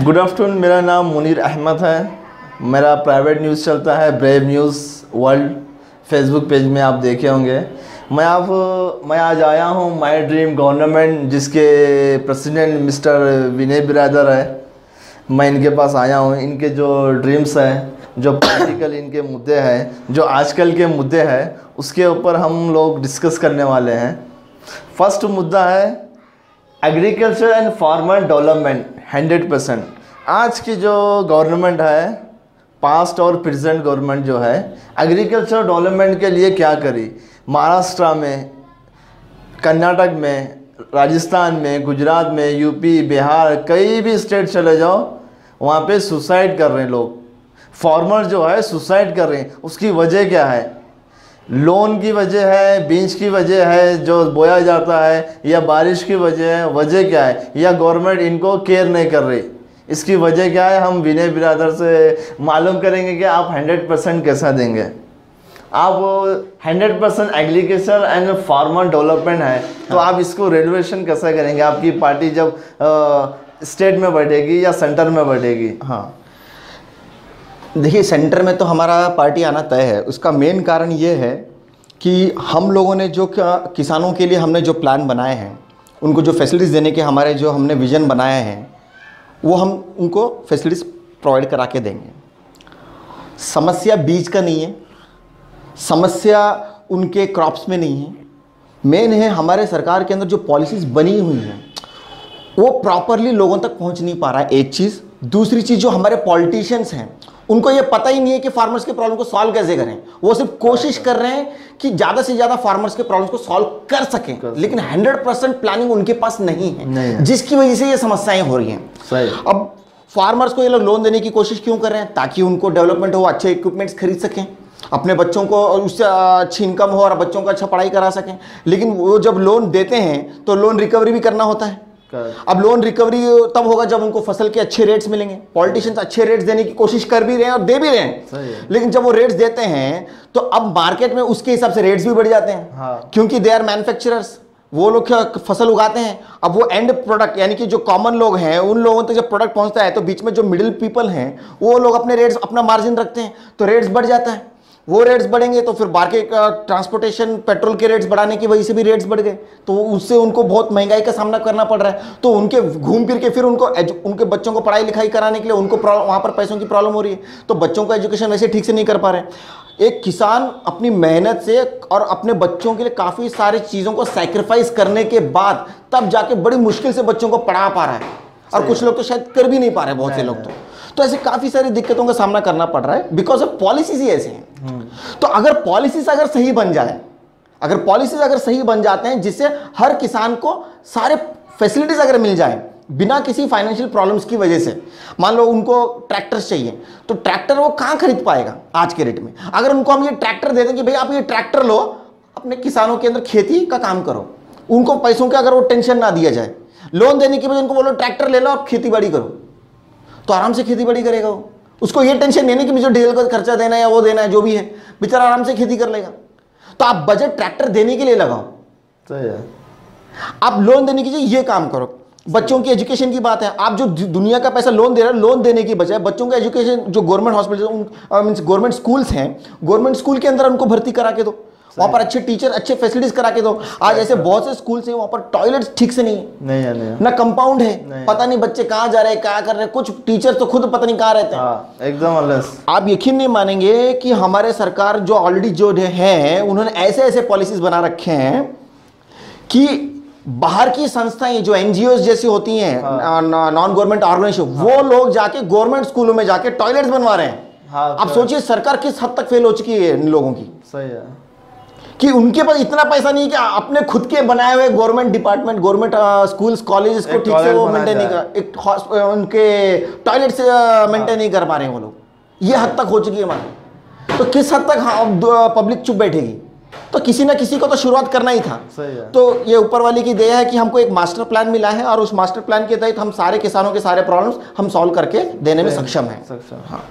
Good afternoon, मेरा नाम मुनीर अहमद है। मेरा प्राइवेट न्यूज़ चलता है brave news world, Facebook page में आप देखे होंगे। मैं आज आया हूँ माय ड्रीम गवर्नमेंट, जिसके प्रेसिडेंट मिस्टर विनय बिरादर है। मैं इनके पास आया हूँ। इनके जो ड्रीम्स हैं, जो पॉलिटिकल इनके मुद्दे हैं, जो आजकल के मुद्दे हैं, उसके ऊपर हम लोग डिस्कस करने वाले हैं। फर्स्ट मुद्दा है एग्रीकल्चर एंड फार्मर डेवलपमेंट 100%। आज की जो गवर्नमेंट है, पास्ट और प्रेजेंट गवर्नमेंट जो है, एग्रीकल्चर डेवलपमेंट के लिए क्या करी। महाराष्ट्र में, कर्नाटक में, राजस्थान में, गुजरात में, यूपी, बिहार, कई भी स्टेट चले जाओ, वहाँ पे सुसाइड कर रहे हैं लोग। फार्मर जो है सुसाइड कर रहे हैं। उसकी वजह क्या है? लोन की वजह है, बीज की वजह है जो बोया जाता है, या बारिश की वजह है? वजह क्या है? या गवर्नमेंट इनको केयर नहीं कर रही? इसकी वजह क्या है? हम विनय बिरादर से मालूम करेंगे कि आप 100% कैसा देंगे। आप 100% एग्रीकल्चर एंड फार्मर डेवलपमेंट है, तो आप इसको रेनोवेशन कैसा करेंगे? आपकी पार्टी जब स्टेट में बढ़ेगी या सेंटर में बढ़ेगी? हाँ, देखिए, सेंटर में तो हमारा पार्टी आना तय है। उसका मेन कारण ये है कि हम लोगों ने जो किसानों के लिए हमने जो प्लान बनाए हैं, उनको जो फैसिलिटीज़ देने के हमारे जो हमने विज़न बनाए हैं, वो हम उनको फैसिलिटीज़ प्रोवाइड करा के देंगे। समस्या बीज का नहीं है, समस्या उनके क्रॉप्स में नहीं है। मेन है हमारे सरकार के अंदर जो पॉलिसीज़ बनी हुई हैं वो प्रॉपरली लोगों तक पहुंच नहीं पा रहा है, एक चीज़। दूसरी चीज़, जो हमारे पॉलिटिशियंस हैं उनको ये पता ही नहीं है कि फार्मर्स के प्रॉब्लम को सॉल्व कैसे करें। वो सिर्फ कोशिश कर रहे हैं कि ज़्यादा से ज़्यादा फार्मर्स के प्रॉब्लम्स को सॉल्व कर सकें, लेकिन 100% प्लानिंग उनके पास नहीं है, जिसकी वजह से ये समस्याएं हो रही हैं। सही। अब फार्मर्स को ये लोग लोन देने की कोशिश क्यों कर रहे हैं? ताकि उनको डेवलपमेंट हो, अच्छे इक्विपमेंट्स खरीद सकें, अपने बच्चों को उससे अच्छी इनकम हो और बच्चों को अच्छा पढ़ाई करा सकें। लेकिन वो जब लोन देते हैं तो लोन रिकवरी भी करना होता है। अब लोन रिकवरी तब होगा जब उनको फसल के अच्छे रेट्स मिलेंगे। पॉलिटिशियंस अच्छे रेट्स देने की कोशिश कर भी रहे हैं और दे भी रहे हैं, लेकिन जब वो रेट्स देते हैं तो अब मार्केट में उसके हिसाब से रेट्स भी बढ़ जाते हैं। हाँ। क्योंकि दे आर मैन्युफैक्चरर्स, वो लोग फसल उगाते हैं। अब वो एंड प्रोडक्ट, यानी कि जो कॉमन लोग हैं, उन लोगों तक जब प्रोडक्ट पहुंचता है तो बीच में जो मिडिल पीपल हैं वो लोग अपने रेट्स, अपना मार्जिन रखते हैं, तो रेट्स बढ़ जाता है। वो रेट्स बढ़ेंगे तो फिर मार्केट ट्रांसपोर्टेशन, पेट्रोल के रेट्स बढ़ाने की वजह से भी रेट्स बढ़ गए, तो उससे उनको बहुत महंगाई का सामना करना पड़ रहा है। तो उनके घूम फिर के फिर उनके बच्चों को पढ़ाई लिखाई कराने के लिए उनको वहाँ पर पैसों की प्रॉब्लम हो रही है, तो बच्चों का एजुकेशन वैसे ठीक से नहीं कर पा रहे। एक किसान अपनी मेहनत से और अपने बच्चों के लिए काफ़ी सारी चीज़ों को सैक्रिफाइस करने के बाद तब जाके बड़ी मुश्किल से बच्चों को पढ़ा पा रहा है, और कुछ लोग तो शायद कर भी नहीं पा रहे, बहुत से लोग तो ऐसे काफ़ी सारी दिक्कतों का सामना करना पड़ रहा है, बिकॉज ऑफ पॉलिसीज ही ऐसे हैं। तो अगर पॉलिसीज अगर सही बन जाए, अगर पॉलिसीज अगर सही बन जाते हैं जिससे हर किसान को सारे फैसिलिटीज अगर मिल जाए बिना किसी फाइनेंशियल प्रॉब्लम्स की वजह से, मान लो उनको ट्रैक्टर्स चाहिए, तो ट्रैक्टर वो कहाँ खरीद पाएगा आज के रेट में? अगर उनको हम ये ट्रैक्टर दे दें कि भाई आप ये ट्रैक्टर लो, अपने किसानों के अंदर खेती का काम करो, उनको पैसों का अगर वो टेंशन ना दिया जाए, लोन देने की वजह उनको बोलो ट्रैक्टर ले लो, आप खेती बाड़ी करो, तो आराम से खेती बाड़ी करेगा वो। उसको ये टेंशन नहीं है कि मुझे डीजल का खर्चा देना है या वो देना है, जो भी है, बेचारा आराम से खेती कर लेगा। तो आप बजट ट्रैक्टर देने के लिए लगाओ, सही है। आप लोन देने की ये काम करो। बच्चों की एजुकेशन की बात है, आप जो दुनिया का पैसा लोन दे रहे हो, लोन देने की बजाय बच्चों का एजुकेशन, जो government hospital means government schools हैं, गवर्नमेंट स्कूल के अंदर उनको भर्ती करा के दो, वहाँ पर अच्छे टीचर, अच्छे फैसिलिटीज करा के दो। आज ऐसे बहुत से स्कूल हैं वहाँ पर टॉयलेट्स ठीक से नहीं है, ना कंपाउंड है, पता नहीं बच्चे कहाँ जा रहे हैं, क्या कर रहे हैं, कुछ टीचर तो खुद पता नहीं कहाँ रहते हैं, एकदम अलग। आप यकीन नहीं मानेंगे कि हमारे सरकार जो ऑलरेडी जो है, उन्होंने ऐसे ऐसे पॉलिसीज बना रखे हैं कि बाहर की संस्थाएं जो एनजीओ जैसी होती हैं, नॉन गवर्नमेंट ऑर्गेनाइजेशन, वो लोग जाके गवर्नमेंट स्कूलों में जाके टॉयलेट्स बनवा रहे हैं। आप सोचिए सरकार किस हद तक फेल हो चुकी है इन लोगों की। सही है कि उनके पास इतना पैसा नहीं है कि अपने खुद के बनाए हुए government department, government schools, colleges को ठीक से वो मेंटेन नहीं कर, उनके टॉयलेट से मेंटेन नहीं कर पा रहे हैं वो लोग। ये हद तक हो चुकी है हमारी। तो किस हद तक पब्लिक चुप बैठेगी? तो किसी ना किसी को तो शुरुआत करना ही था। तो ये ऊपर वाली की दया है कि हमको एक मास्टर प्लान मिला है, और उस मास्टर प्लान के तहत हम सारे किसानों के सारे प्रॉब्लम्स हम सॉल्व करके देने में सक्षम हैं। हाँ।